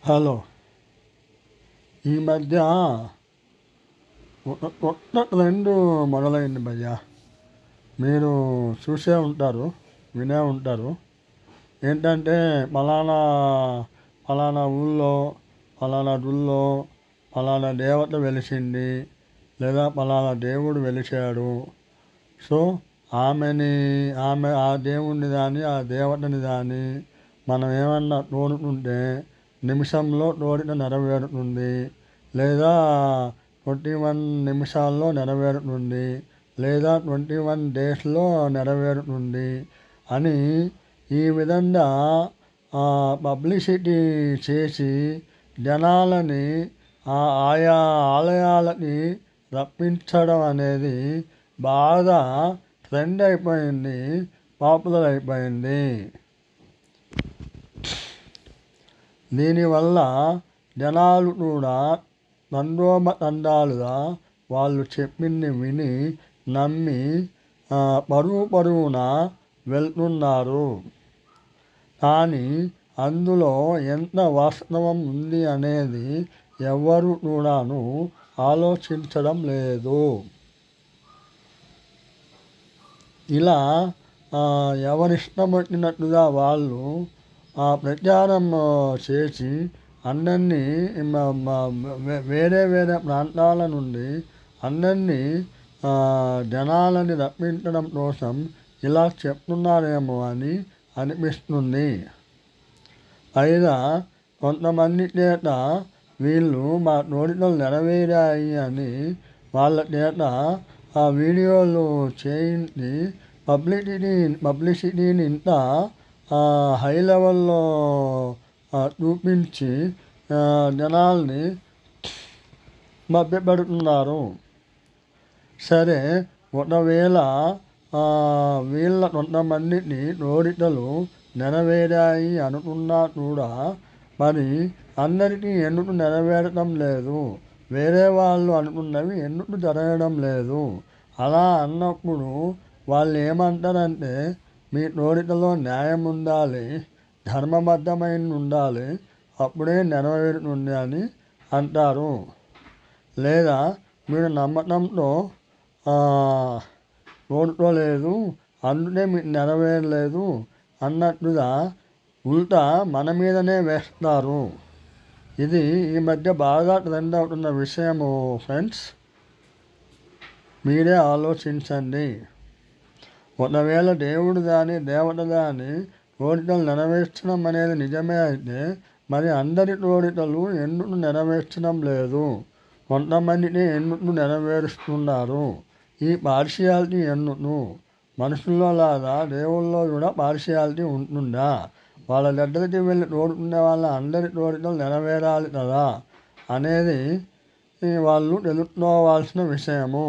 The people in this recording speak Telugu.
హలో. ఈ మధ్య కొత్త ట్రెండ్ మొదలైంది భయ్యా. మీరు చూసే ఉంటారు, వినే ఉంటారు. ఏంటంటే ఫలానా ఊళ్ళో, ఫలానా గుళ్ళో ఫలానా దేవత వెలిసింది, లేదా ఫలానా దేవుడు వెలిశాడు. సో ఆమె ఆ దేవుణ్ణి కానీ ఆ దేవతని కానీ మనం ఏమన్నా కోరుకుంటే నిమిషంలో కోరిక నెరవేరుతుంది, లేదా 21 నిమిషాల్లో నెరవేరుతుంది, లేదా 21 డేస్లో నెరవేరుతుంది అని ఈ విధంగా పబ్లిసిటీ చేసి జనాలని ఆయా ఆలయాలకి రప్పించడం అనేది బాగా ట్రెండ్ అయిపోయింది, పాపులర్ అయిపోయింది. దీనివల్ల జనాలు కూడా తండోపతండాలుగా వాళ్ళు చెప్పింది విని నమ్మి పరుగున వెళ్తున్నారు. కానీ అందులో ఎంత వాస్తవం ఉంది అనేది ఎవ్వరూ కూడాను ఆలోచించడం లేదు. ఇలా ఎవరిష్టం వచ్చినట్టుగా వాళ్ళు ప్రచారం చేసి అందరినీ వేరే ప్రాంతాల నుండి అందరినీ జనాలని రప్పించడం కోసం ఇలా చెప్తున్నారేమో అని అనిపిస్తుంది. పైగా కొంతమంది చేత వీళ్ళు మా కోరికలు నెరవేరాయి అని వాళ్ళ చేత ఆ వీడియోలు చేయించి పబ్లిసిటీని ఇంత హై లెవెల్లో చూపించి జనాల్ని మభ్యపెడుతున్నారు. సరే, ఒకవేళ వీళ్ళ కొంతమందికి కోరికలు నెరవేరాయి అనుకున్నా కూడా మరి అందరికీ ఎందుకు నెరవేరటం లేదు? వేరే వాళ్ళు అనుకున్నవి ఎందుకు జరగడం లేదు? అలా అన్నప్పుడు వాళ్ళు ఏమంటారంటే, మీ కోరికలో న్యాయం ఉండాలి, ధర్మబద్ధమైన ఉండాలి, అప్పుడే నెరవేరుతుంది అని అంటారు. లేదా మీరు నమ్మకంతో కోరుకోలేదు, అందుకే మీకు నెరవేరలేదు అన్నట్టుగా ఉల్టా మన మీదనే వేస్తారు. ఇది ఈ మధ్య బాగా ట్రెండ్ అవుతున్న విషయము ఫ్రెండ్స్. మీరే ఆలోచించండి. ఒకవేళ దేవుడు కానీ దేవత కానీ కోరికలు నెరవేర్చడం అనేది నిజమే అయితే మరి అందరి కోరికలు ఎందుకు నెరవేర్చడం లేదు? కొంతమందిని ఎందుకు నెరవేరుస్తున్నారు? ఈ పార్షియాలిటీ ఎందుకు? మనుషుల్లో లాగా దేవుళ్ళలో కూడా పార్షియాలిటీ ఉంటుందా? వాళ్ళ దగ్గరికి వెళ్ళి కోరుకునే వాళ్ళ అందరి కోరికలు నెరవేరాలి కదా అనేది వాళ్ళు తెలుసుకోవాల్సిన విషయము.